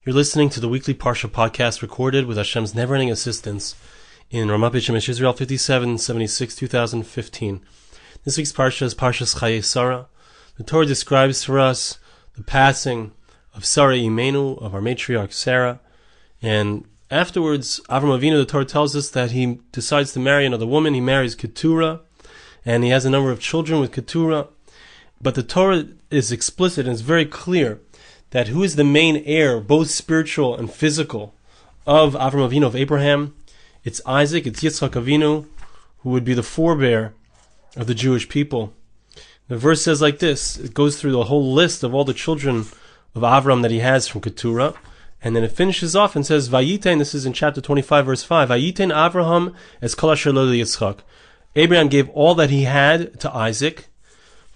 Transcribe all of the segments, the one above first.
You're listening to the weekly Parsha podcast recorded with Hashem's never-ending assistance in Ramat Beit Shemesh Israel 5776 2015. This week's Parsha is Parshas Chayei Sarah. The Torah describes for us the passing of Sarah Imenu, of our matriarch Sarah, and afterwards, Avram Avinu, the Torah tells us that he decides to marry another woman. He marries Keturah, and he has a number of children with Keturah. But the Torah is explicit and is very clear that who is the main heir, both spiritual and physical, of Avram Avinu, of Abraham. It's Isaac, it's Yitzchak Avinu, who would be the forebear of the Jewish people. The verse says like this, it goes through the whole list of all the children of Avram that he has from Keturah, and then it finishes off and says, Vayiten, this is in chapter 25, verse 5, Vayiten Avraham es kol asher lo Yitzchak. Abraham gave all that he had to Isaac.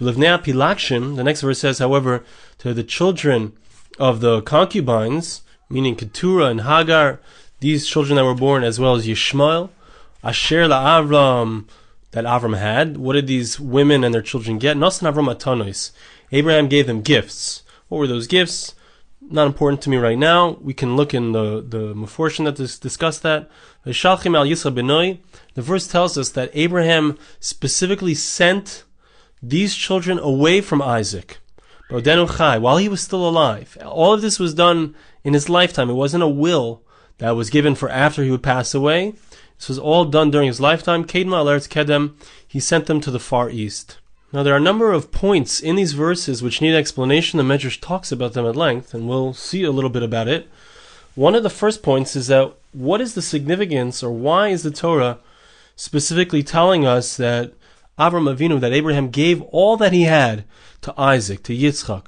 V'livnei Pilakshim, the next verse says, however, to the children of the concubines, meaning Keturah and Hagar, these children that were born, as well as Ishmael, Asher la'Avram, that Avram had. What did these women and their children get? Nosan Avram Atanois. Abraham gave them gifts. What were those gifts? Not important to me right now. We can look in the Meforshim that discuss that. The verse tells us that Abraham specifically sent these children away from Isaac while he was still alive. All of this was done in his lifetime. It wasn't a will that was given for after he would pass away. This was all done during his lifetime. Kedma al Eretz Kedem, he sent them to the Far East. Now there are a number of points in these verses which need explanation. The Medrash talks about them at length, and we'll see a little bit about it. One of the first points is that what is the significance, or why is the Torah specifically telling us that Avram Avinu, that Abraham gave all that he had to Isaac, to Yitzchak?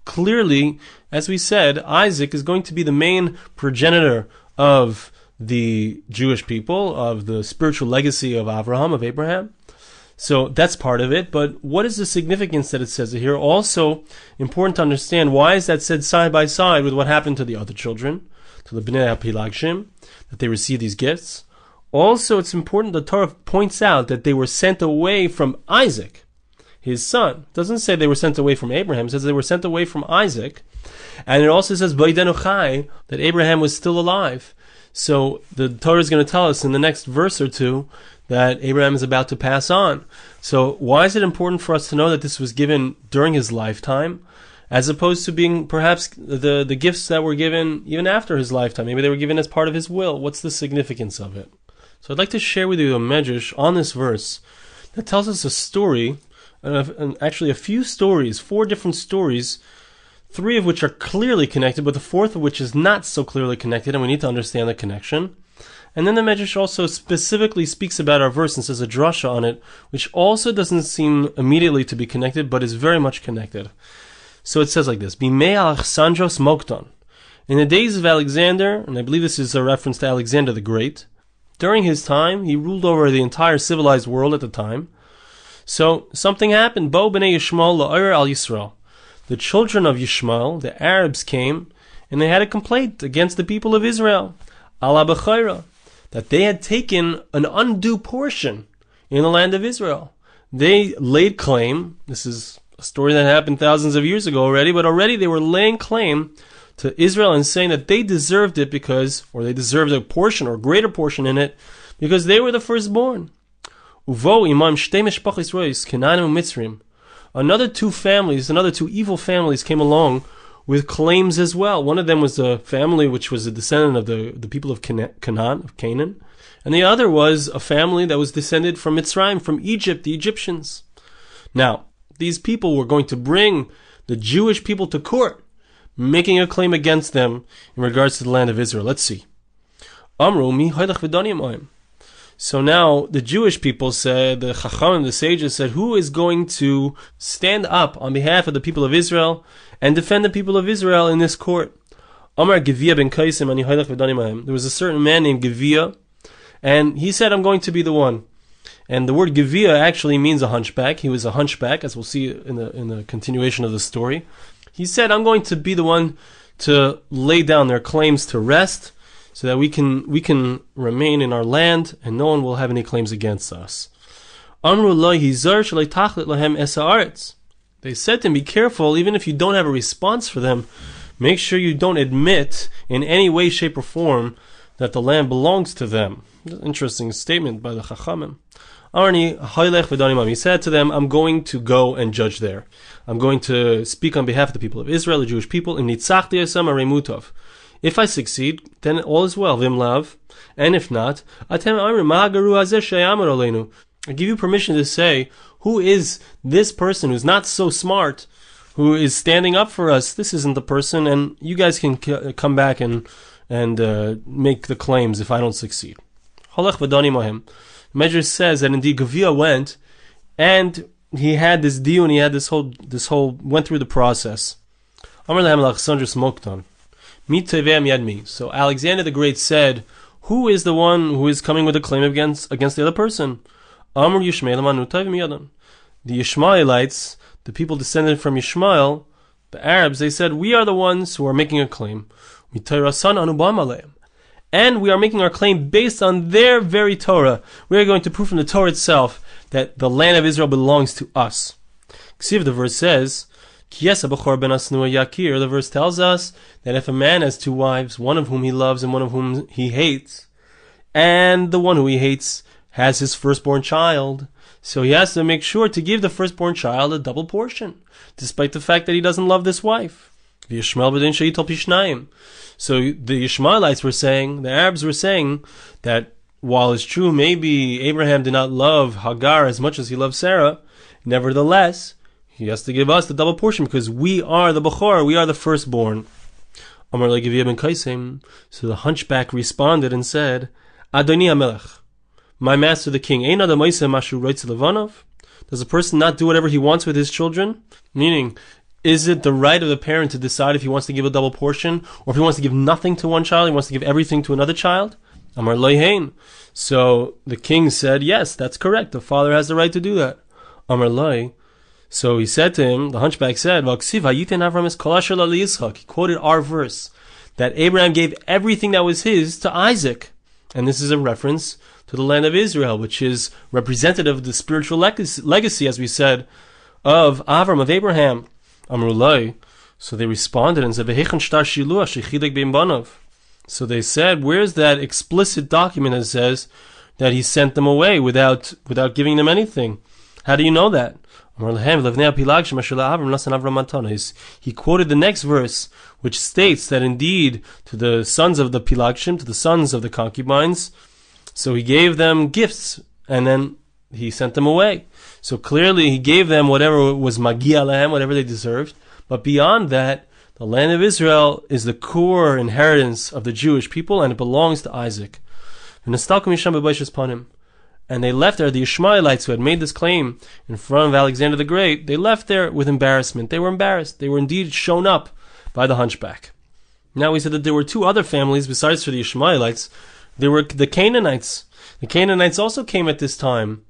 Clearly, as we said, Isaac is going to be the main progenitor of the Jewish people, of the spiritual legacy of Avraham, of Abraham. So that's part of it. But what is the significance that it says here? Also important to understand, why is that said side by side with what happened to the other children, to the Bnei HaPilagshim, that they received these gifts? Also, it's important, the Torah points out that they were sent away from Isaac, his son. It doesn't say they were sent away from Abraham. It says they were sent away from Isaac. And it also says, B'idenu Chai, that Abraham was still alive. So the Torah is going to tell us in the next verse or two that Abraham is about to pass on. So why is it important for us to know that this was given during his lifetime, as opposed to being perhaps the gifts that were given even after his lifetime? Maybe they were given as part of his will. What's the significance of it? So I'd like to share with you a medrash on this verse that tells us a story, and actually a few stories, 4 different stories, 3 of which are clearly connected, but the 4th of which is not so clearly connected, and we need to understand the connection. And then the medrash also specifically speaks about our verse and says a drasha on it, which also doesn't seem immediately to be connected, but is very much connected. So it says like this, Bimei Alexandros Mokton. In the days of Alexander, and I believe this is a reference to Alexander the Great, during his time, he ruled over the entire civilized world at the time. So something happened. Bo b'nei Yishmael la'or al Yisrael. The children of Ishmael, the Arabs, came and they had a complaint against the people of Israel, ala b'chayra, that they had taken an undue portion in the land of Israel. They laid claim. This is a story that happened thousands of years ago already, but already they were laying claim to Israel and saying that they deserved it they deserved a portion or greater portion in it because they were the firstborn. Uvo imam shtei mishpachos rois, Canaan and Mitzrim. Another 2 evil families came along with claims as well. One of them was a family which was a descendant of the people of Canaan, and the other was a family that was descended from Mitzrayim, from Egypt, the Egyptians. Now, these people were going to bring the Jewish people to court, making a claim against them in regards to the land of Israel. Let's see. Amru mi haylach v'danim oim. So now the Jewish people said, the Chachamim, the sages said, who is going to stand up on behalf of the people of Israel and defend the people of Israel in this court? Amar Gevia ben Kaisim ani haylach v'danim oim. There was a certain man named Gevia, and he said, I'm going to be the one. And the word Gevia actually means a hunchback. He was a hunchback, as we'll see in the continuation of the story. He said, I'm going to be the one to lay down their claims to rest so that we can remain in our land and no one will have any claims against us. They said to him, be careful, even if you don't have a response for them, make sure you don't admit in any way, shape, or form that the land belongs to them. Interesting statement by the Chachamim. He said to them, I'm going to go and judge there. I'm going to speak on behalf of the people of Israel, the Jewish people. If I succeed, then all is well. And if not, I give you permission to say, who is this person who's not so smart, who is standing up for us? This isn't the person, and you guys can come back and make the claims if I don't succeed. Medrash says that indeed Gevia went, and he had this deal, and he had this whole went through the process. So Alexander the Great said, who is the one who is coming with a claim against the other person? The Ishmaelites, the people descended from Ishmael, the Arabs, they said, we are the ones who are making a claim. And we are making our claim based on their very Torah. We are going to prove from the Torah itself that the land of Israel belongs to us. The verse says, the verse tells us that if a man has two wives, one of whom he loves and one of whom he hates, and the one who he hates has his firstborn child, so he has to make sure to give the firstborn child a double portion, despite the fact that he doesn't love this wife. So the Ishmaelites were saying, the Arabs were saying, that while it's true maybe Abraham did not love Hagar as much as he loved Sarah, nevertheless, he has to give us the double portion because we are the Bechor, we are the firstborn. Amar le Gevia ben Kaisem. So the hunchback responded and said, Adoni HaMelech, my master the king, does a person not do whatever he wants with his children? Meaning, is it the right of the parent to decide if he wants to give a double portion, or if he wants to give nothing to one child, he wants to give everything to another child? Amar loihein. So the king said, yes, that's correct. The father has the right to do that. Amar loi. So he said to him, the hunchback said, he quoted our verse, that Abraham gave everything that was his to Isaac. And this is a reference to the land of Israel, which is representative of the spiritual legacy, as we said, of Avram, of Abraham. Amrulai. So they responded and said, so they said, where's that explicit document that says that he sent them away without giving them anything? How do you know that? He quoted the next verse, which states that indeed to the sons of the Pilagshim, to the sons of the concubines, so he gave them gifts, and then he sent them away. So clearly he gave them whatever was magia lahem, whatever they deserved. But beyond that, the land of Israel is the core inheritance of the Jewish people, and it belongs to Isaac. And they left there, the Ishmaelites who had made this claim in front of Alexander the Great, they left there with embarrassment. They were embarrassed. They were indeed shown up by the hunchback. Now we said that there were two other families besides for the Ishmaelites. There were the Canaanites. The Canaanites also came at this time.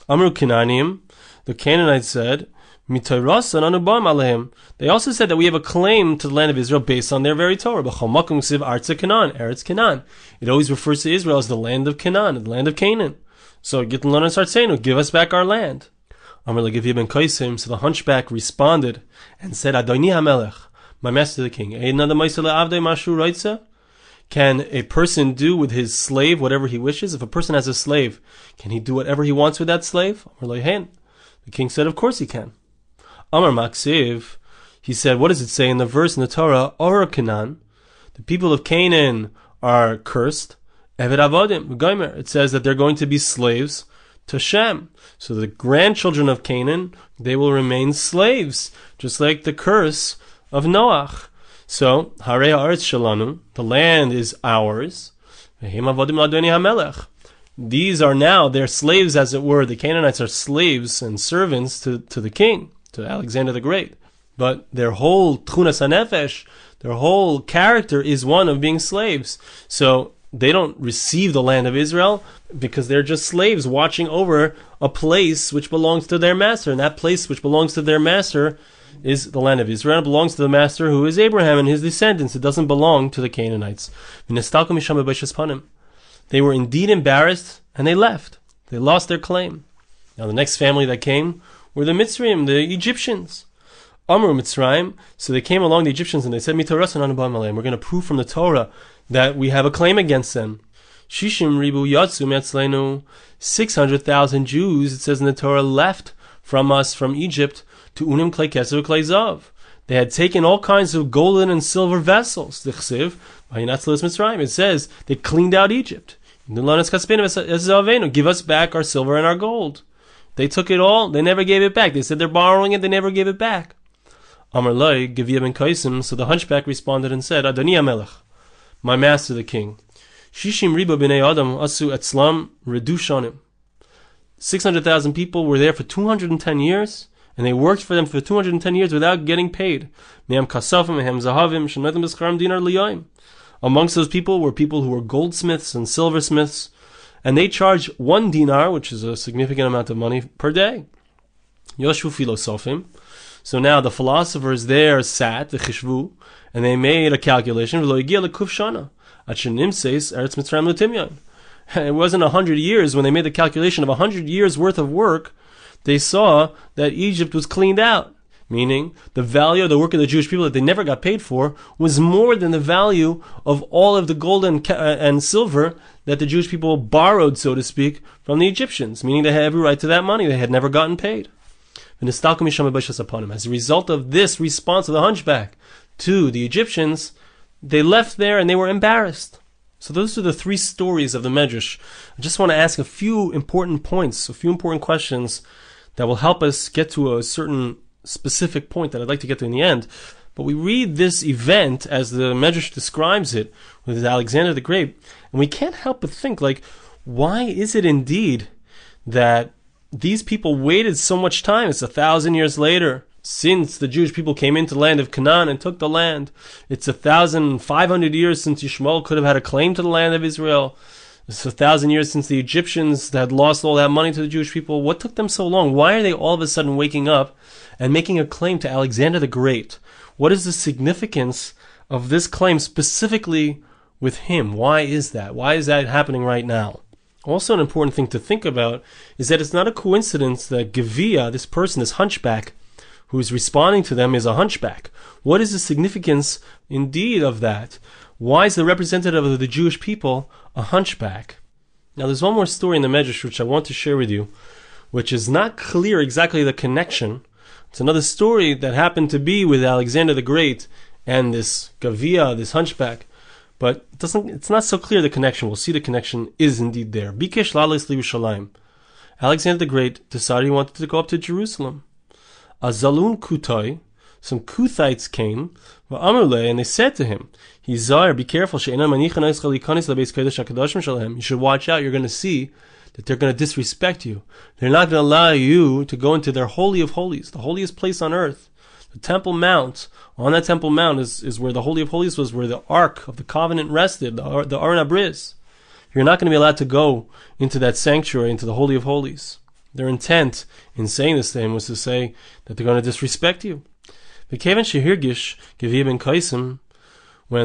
Amru Canaanim, the Canaanites said, they also said that we have a claim to the land of Israel based on their very Torah. It always refers to Israel as the land of Canaan, the land of Canaan. So give us back our land. So the hunchback responded and said, Adoni HaMelech, my master the king, can a person do with his slave whatever he wishes? If a person has a slave, can he do whatever he wants with that slave? The king said, of course he can. Amar Maksiv, he said, what does it say in the verse in the Torah? Or Canaan, the people of Canaan are cursed. Eved Avodim, Geimer. It says that they're going to be slaves to Shem. So the grandchildren of Canaan, they will remain slaves, just like the curse of Noach. So, Harei Haaretz Shalanu, the land is ours. V'hem Avodim L'Adoni HaMelech. These are now, they're slaves as it were. The Canaanites are slaves and servants to the king, to Alexander the Great. But their whole Tchunas HaNefesh, their whole character is one of being slaves. So, they don't receive the land of Israel because they're just slaves watching over a place which belongs to their master. And that place which belongs to their master is the land of Israel. It belongs to the master who is Abraham and his descendants. It doesn't belong to the Canaanites. They were indeed embarrassed and they left. They lost their claim. Now the next family that came were the Mitzrayim, the Egyptians. Amru Mitzrayim. So they came along, the Egyptians, and they said, we're going to prove from the Torah that we have a claim against them. Shishim ribu yatsu metzleinu. 600,000 Jews, it says in the Torah, left from us, from Egypt, to unim klei keser klei zav. They had taken all kinds of golden and silver vessels. The Chsiv, it says, they cleaned out Egypt. Give us back our silver and our gold. They took it all, they never gave it back. They said they're borrowing it, they never gave it back. Amar Loi, Gevia ben Kaisim, so the hunchback responded and said, Adoni HaMelech, my master the king, Shishim riba b'nei Adam asu etzlam redushanim. 600,000 people were there for 210 years, and they worked for them for 210 years without getting paid. Amongst those people were people who were goldsmiths and silversmiths, and they charged 1 dinar, which is a significant amount of money, per day. Yoshu filosofim. So now the philosophers there sat, the chishvu, and they made a calculation. It wasn't 100 years. When they made the calculation of 100 years worth of work, they saw that Egypt was cleaned out. Meaning, the value of the work of the Jewish people that they never got paid for was more than the value of all of the gold and silver that the Jewish people borrowed, so to speak, from the Egyptians. Meaning they had every right to that money. They had never gotten paid. As a result of this response of the hunchback to the Egyptians, they left there and they were embarrassed. So those are the 3 stories of the Medrash. I just want to ask a few important points, a few important questions that will help us get to a certain specific point that I'd like to get to in the end. But we read this event as the Medrash describes it with Alexander the Great, and we can't help but think, why is it indeed that these people waited so much time? It's 1,000 years later since the Jewish people came into the land of Canaan and took the land. It's 1,500 years since Ishmael could have had a claim to the land of Israel. It's 1,000 years since the Egyptians had lost all that money to the Jewish people. What took them so long? Why are they all of a sudden waking up and making a claim to Alexander the Great? What is the significance of this claim specifically with him? Why is that? Why is that happening right now? Also, an important thing to think about is that it's not a coincidence that Gevia, this person, this hunchback, who is responding to them, is a hunchback. What is the significance indeed of that? Why is the representative of the Jewish people a hunchback? Now, there's one more story in the Medrash which I want to share with you, which is not clear exactly the connection. It's another story that happened to be with Alexander the Great and this Gevia, this hunchback, but it's not so clear the connection. We'll see the connection is indeed there. Bikesh lalis liYerushalayim. Alexander the Great decided he wanted to go up to Jerusalem. Azalun Kutai, some Kuthites came, and they said to him, Hizar, be careful, you should watch out, you're going to see that they're going to disrespect you. They're not going to allow you to go into their Holy of Holies, the holiest place on earth. The Temple Mount, on that Temple Mount is where the Holy of Holies was, where the Ark of the Covenant rested, the Aron HaBris. You're not going to be allowed to go into that sanctuary, into the Holy of Holies. Their intent in saying this to him was to say that they're going to disrespect you. When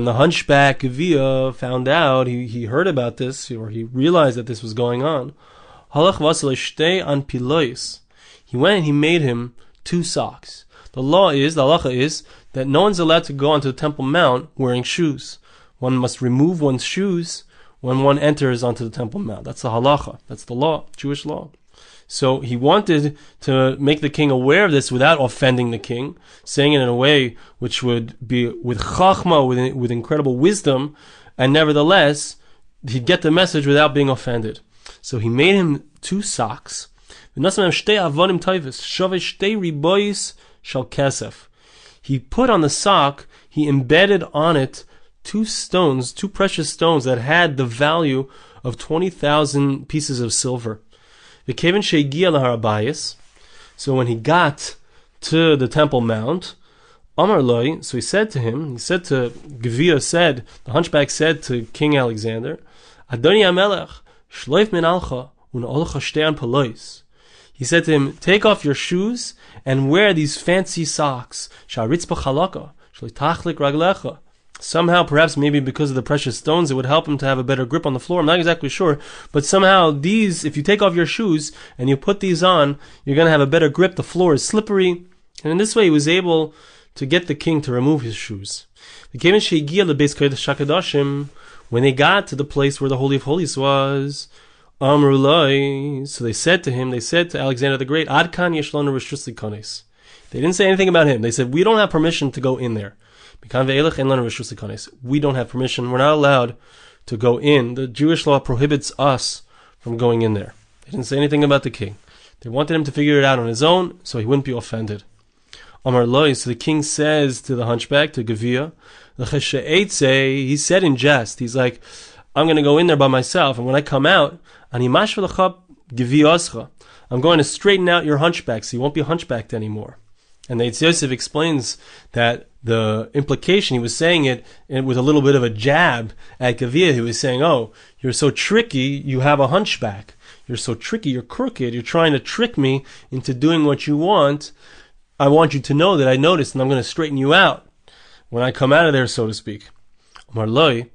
the hunchback Gevia found out, he heard about this, or he realized that this was going on, he went and he made him 2 socks. The halacha is that no one's allowed to go onto the Temple Mount wearing shoes. One must remove one's shoes when one enters onto the Temple Mount. That's the halacha. That's the law, Jewish law. So he wanted to make the king aware of this without offending the king, saying it in a way which would be with chachma, with incredible wisdom, and nevertheless, he'd get the message without being offended. So he made him 2 socks. He put on the sock, he embedded on it 2 stones, 2 precious stones that had the value of 20,000 pieces of silver. So when he got to the Temple Mount, Amar Loi, so he said to Gevia, the hunchback said to King Alexander, Adoni HaMelech, shloif min alcha, un'olcha shtean palois. He said to him, take off your shoes and wear these fancy socks. Sha'ritzpa chalaka, sh'litachlik raglecha. Somehow, perhaps maybe because of the precious stones, it would help him to have a better grip on the floor. I'm not exactly sure. But somehow, if you take off your shoes and you put these on, you're going to have a better grip. The floor is slippery And in this way, he was able to get the king to remove his shoes. When they got to the place where the Holy of Holies was, so they said to Alexander the Great, Adkan Yeshlanu Rishus Likones. They didn't say anything about him. They said, we don't have permission to go in there. We don't have permission. We're not allowed to go in. The Jewish law prohibits us from going in there. They didn't say anything about the king. They wanted him to figure it out on his own, so he wouldn't be offended. Amar Loi, so the king says to the hunchback, to Gevia, he said in jest, he's like, I'm going to go in there by myself, and when I come out, I'm going to straighten out your hunchback, so you won't be hunchbacked anymore. And the Eitz Yosef explains that the implication, he was saying it with a little bit of a jab at Gevia. He was saying, oh, you're so tricky, you have a hunchback. You're so tricky, you're crooked, you're trying to trick me into doing what you want. I want you to know that I noticed, and I'm going to straighten you out when I come out of there, so to speak. Amar Loi,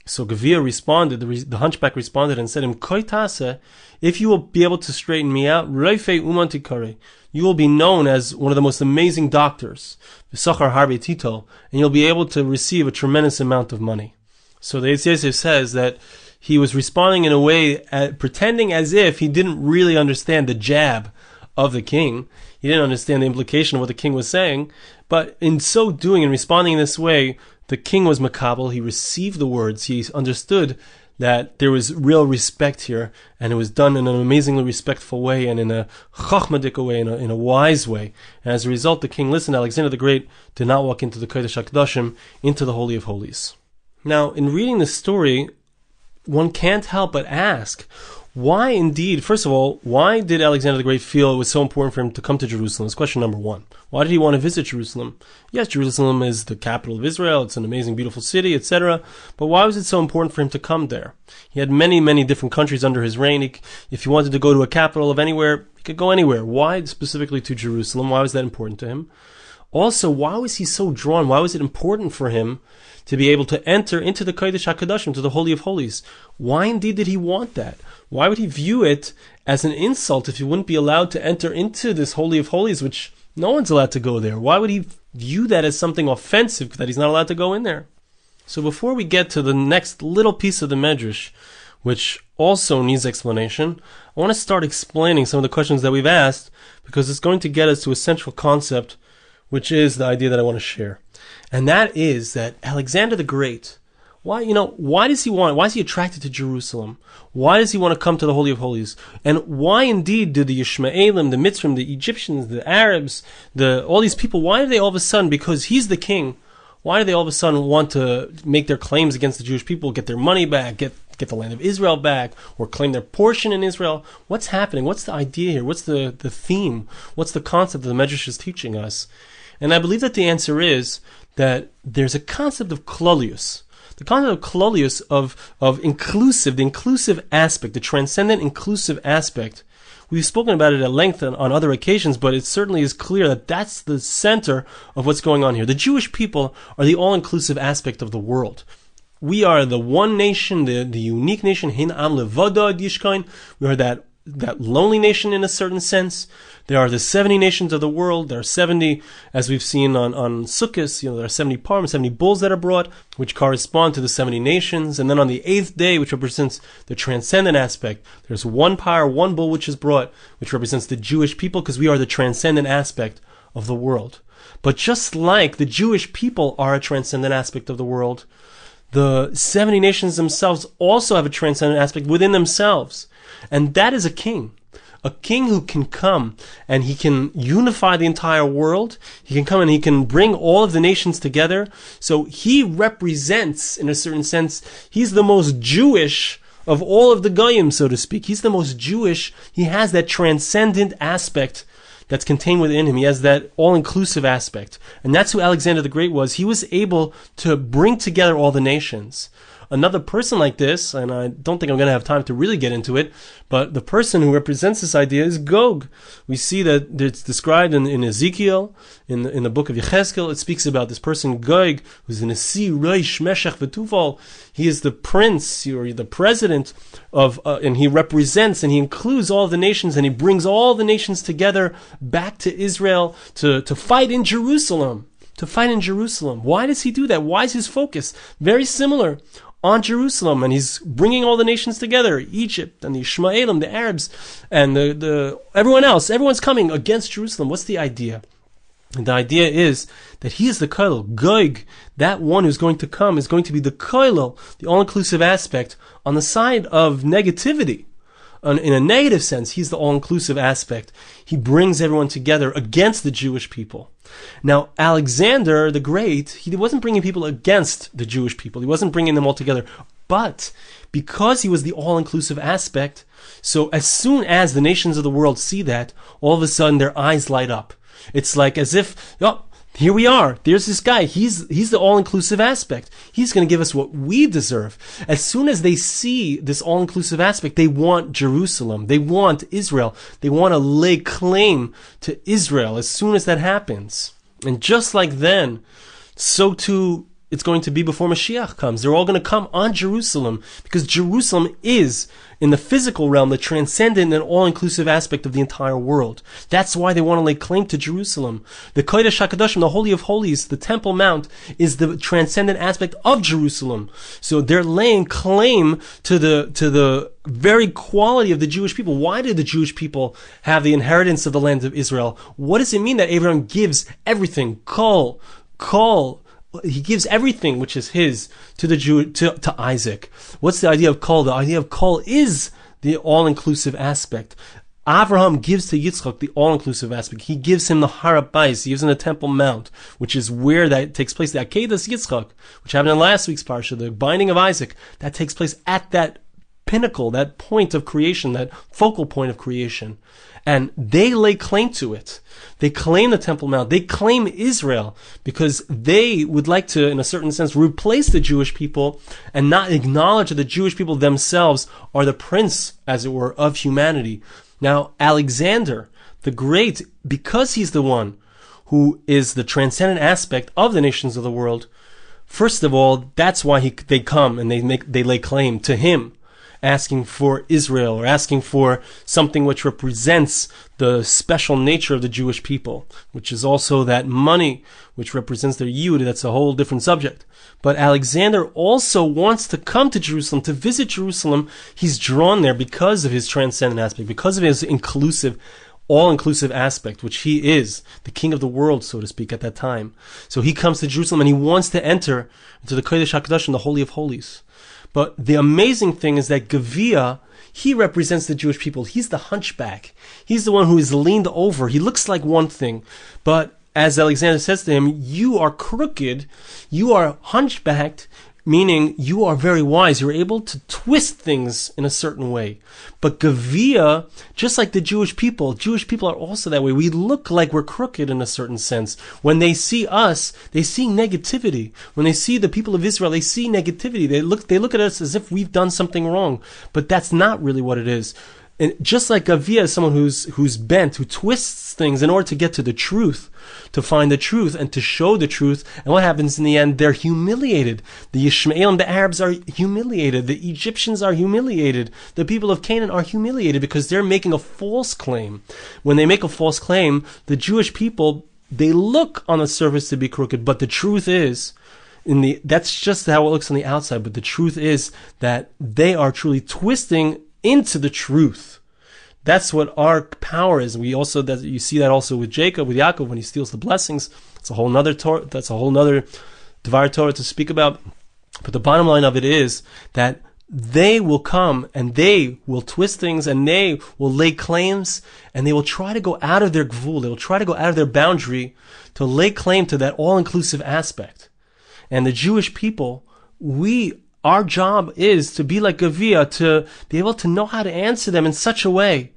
so Gevia responded, the hunchback responded and said, if you will be able to straighten me out, you will be known as one of the most amazing doctors, and you'll be able to receive a tremendous amount of money. So the Eitz Yosef says that he was responding in a way, pretending as if he didn't really understand the jab of the king. He didn't understand the implication of what the king was saying, but in so doing and responding in this way, the king was makabel. He received the words. He understood that there was real respect here, and it was done in an amazingly respectful way and in a chachmadik way, in a wise way. And as a result, the king listened. Alexander the Great did not walk into the Kodesh HaKadoshim, into the Holy of Holies. Now, in reading this story, one can't help but ask, why indeed, first of all, why did Alexander the Great feel it was so important for him to come to Jerusalem? That's question number one. Why did he want to visit Jerusalem? Yes, Jerusalem is the capital of Israel. It's an amazing, beautiful city, etc. But why was it so important for him to come there? He had many, many different countries under his reign. If he wanted to go to a capital of anywhere, he could go anywhere. Why specifically to Jerusalem? Why was that important to him? Also, why was he so drawn? Why was it important for him to be able to enter into the Kodesh HaKadoshim, to the Holy of Holies? Why indeed did he want that? Why would he view it as an insult if he wouldn't be allowed to enter into this Holy of Holies, which no one's allowed to go there? Why would he view that as something offensive, that he's not allowed to go in there? So before we get to the next little piece of the Medrash, which also needs explanation, I want to start explaining some of the questions that we've asked, because it's going to get us to a central concept, which is the idea that I want to share. And that is that Alexander the Great, why is he attracted to Jerusalem? Why does he want to come to the Holy of Holies? And why indeed do the Ishmaelim, the Mitzrim, the Egyptians, the Arabs, all these people, why do they all of a sudden, because he's the king, why do they all of a sudden want to make their claims against the Jewish people, get their money back, get the land of Israel back, or claim their portion in Israel? What's happening? What's the idea here? What's the theme? What's the concept that the Medrash is teaching us? And I believe that the answer is that there's a concept of klolius. The concept of klolius, of inclusive, the inclusive aspect, the transcendent inclusive aspect. We've spoken about it at length on other occasions, but it certainly is clear that that's the center of what's going on here. The Jewish people are the all-inclusive aspect of the world. We are the one nation, the unique nation, hin am levado ad yishkain. We are that lonely nation in a certain sense. There are the 70 nations of the world. There are 70, as we've seen on Sukkot, there are 70 parim, 70 bulls that are brought, which correspond to the 70 nations. And then on the 8th day, which represents the transcendent aspect, there's one par, one bull which is brought, which represents the Jewish people, because we are the transcendent aspect of the world. But just like the Jewish people are a transcendent aspect of the world, the 70 nations themselves also have a transcendent aspect within themselves. And that is a king. A king who can come and he can unify the entire world. He can come and he can bring all of the nations together. So he represents, in a certain sense, he's the most Jewish of all of the Goyim, so to speak. He's the most Jewish. He has that transcendent aspect that's contained within him. He has that all-inclusive aspect. And that's who Alexander the Great was. He was able to bring together all the nations. another person like this, and I don't think I'm going to have time to really get into it, but the person who represents this idea is Gog. We see that it's described in Ezekiel, in the book of Yechezkel. It speaks about this person Gog, who's the Nasi Rosh Meshech V'Tuval. He is the prince, or the president of, and he represents and he includes all the nations, and he brings all the nations together back to Israel to fight in Jerusalem. To fight in Jerusalem. Why does he do that? Why is his focus very similar on Jerusalem? And he's bringing all the nations together, Egypt and the Ishmaelim, the Arabs, and the everyone else. Everyone's coming against Jerusalem. What's the idea? And the idea is that he is the koilel. Gog, that one who's going to come, is going to be the koilel, the all-inclusive aspect, on the side of negativity. In a negative sense, he's the all-inclusive aspect. He brings everyone together against the Jewish people. Now, Alexander the Great, he wasn't bringing people against the Jewish people. He wasn't bringing them all together. But because he was the all-inclusive aspect, so as soon as the nations of the world see that, all of a sudden their eyes light up. It's like as if, oh, here we are. There's this guy. He's the all-inclusive aspect. He's going to give us what we deserve. As soon as they see this all-inclusive aspect, they want Jerusalem. They want Israel. They want to lay claim to Israel as soon as that happens. And just like then, so too it's going to be before Mashiach comes. They're all going to come on Jerusalem, because Jerusalem is, in the physical realm, the transcendent and all-inclusive aspect of the entire world. That's why they want to lay claim to Jerusalem. The Kodesh HaKadoshim, the Holy of Holies, the Temple Mount, is the transcendent aspect of Jerusalem. So they're laying claim to the very quality of the Jewish people. Why did the Jewish people have the inheritance of the land of Israel? What does it mean that Abraham gives everything? Kol, he gives everything which is his to the Jew, to Isaac. What's the idea of kol? The idea of kol is the all-inclusive aspect. Abraham gives to Yitzchak the all-inclusive aspect. He gives him the Har HaBayis. He gives him the Temple Mount, which is where that takes place. The Akedas Yitzchak, which happened in last week's Parsha, the binding of Isaac, that takes place at that pinnacle, that point of creation, that focal point of creation. And they lay claim to it. They claim the Temple Mount. They claim Israel because they would like to, in a certain sense, replace the Jewish people and not acknowledge that the Jewish people themselves are the prince, as it were, of humanity. Now, Alexander the Great, because he's the one who is the transcendent aspect of the nations of the world, first of all, that's why they come and they lay claim to him, asking for Israel, or asking for something which represents the special nature of the Jewish people, which is also that money which represents their yud. That's a whole different subject. But Alexander also wants to come to Jerusalem, to visit Jerusalem. He's drawn there because of his transcendent aspect, because of his all-inclusive aspect, which he is, the king of the world, so to speak, at that time. So he comes to Jerusalem and he wants to enter into the Kodesh HaKadoshim, the Holy of Holies. But the amazing thing is that Gevia, he represents the Jewish people. He's the hunchback. He's the one who is leaned over. He looks like one thing, but as Alexander says to him, you are crooked, you are hunchbacked, meaning you are very wise. You're able to twist things in a certain way. But Gevia, just like the Jewish people are also that way. We look like we're crooked in a certain sense. When they see us, they see negativity. When they see the people of Israel, they see negativity. They look at us as if we've done something wrong. But that's not really what it is. And just like Gevia is someone who's bent, who twists things in order to get to the truth, to find the truth and to show the truth. And what happens in the end? They're humiliated. The Ishmaelim, the Arabs, are humiliated. The Egyptians are humiliated. The people of Canaan are humiliated because they're making a false claim. When they make a false claim, the Jewish people, they look on the surface to be crooked, but the truth is, that's just how it looks on the outside, but the truth is that they are truly twisting into the truth. That's what our power is. You see that also with Jacob, with Yaakov, when he steals the blessings. It's a whole nother Torah. That's a whole nother Devar Torah to speak about. But the bottom line of it is that they will come and they will twist things and they will lay claims and they will try to go out of their gvul. They will try to go out of their boundary to lay claim to that all-inclusive aspect. And the Jewish people, our job is to be like Gevia, to be able to know how to answer them in such a way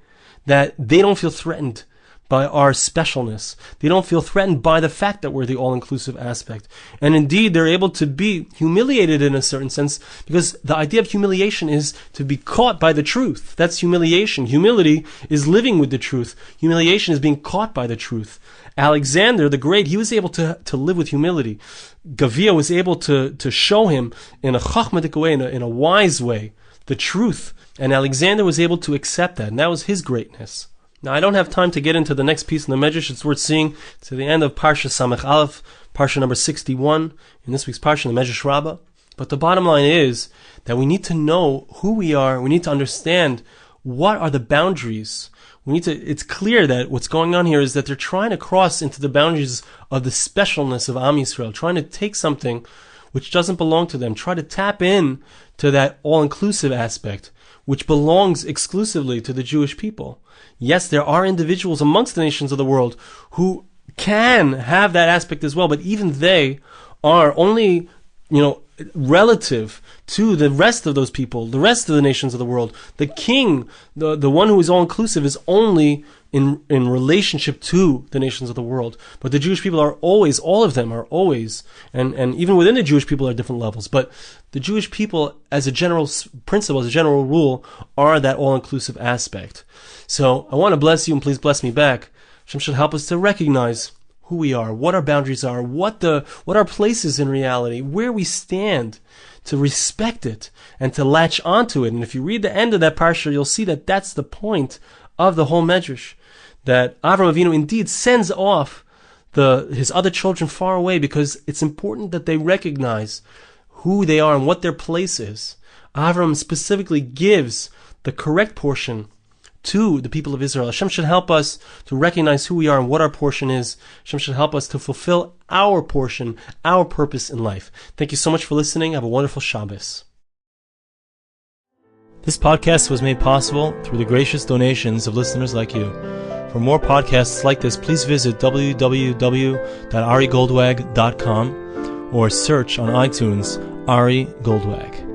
that they don't feel threatened by our specialness. They don't feel threatened by the fact that we're the all-inclusive aspect. And indeed, they're able to be humiliated in a certain sense, because the idea of humiliation is to be caught by the truth. That's humiliation. Humility is living with the truth. Humiliation is being caught by the truth. Alexander the Great, he was able to live with humility. Gevia was able to show him in a chachmatic way, in a wise way, the truth. And Alexander was able to accept that, and that was his greatness. Now, I don't have time to get into the next piece in the Medrash. It's worth seeing to the end of Parsha Samech Aleph, Parsha number 61, in this week's Parsha, the Medrash Rabbah. But the bottom line is that we need to know who we are. We need to understand what are the boundaries. It's clear that what's going on here is that they're trying to cross into the boundaries of the specialness of Am Yisrael, trying to take something which doesn't belong to them, try to tap in to that all-inclusive aspect, which belongs exclusively to the Jewish people. Yes, there are individuals amongst the nations of the world who can have that aspect as well, but even they are only, relative to the rest of those people, the rest of the nations of the world. The king, the one who is all-inclusive, is only in relationship to the nations of the world. But the Jewish people are always, all of them are always, and even within the Jewish people are different levels, but the Jewish people, as a general principle, as a general rule, are that all-inclusive aspect. So I want to bless you, and please bless me back. Hashem should help us to recognize who we are, what our boundaries are, what our place is in reality, where we stand, to respect it and to latch onto it. And if you read the end of that parsha, you'll see that that's the point of the whole medrash, that Avraham Avinu indeed sends off his other children far away, because it's important that they recognize who they are and what their place is. Avraham specifically gives the correct portion to the people of Israel. Hashem should help us to recognize who we are and what our portion is. Hashem should help us to fulfill our portion, our purpose in life. Thank you so much for listening. Have a wonderful Shabbos. This podcast was made possible through the gracious donations of listeners like you. For more podcasts like this, please visit www.arigoldwag.com or search on iTunes Ari Goldwag.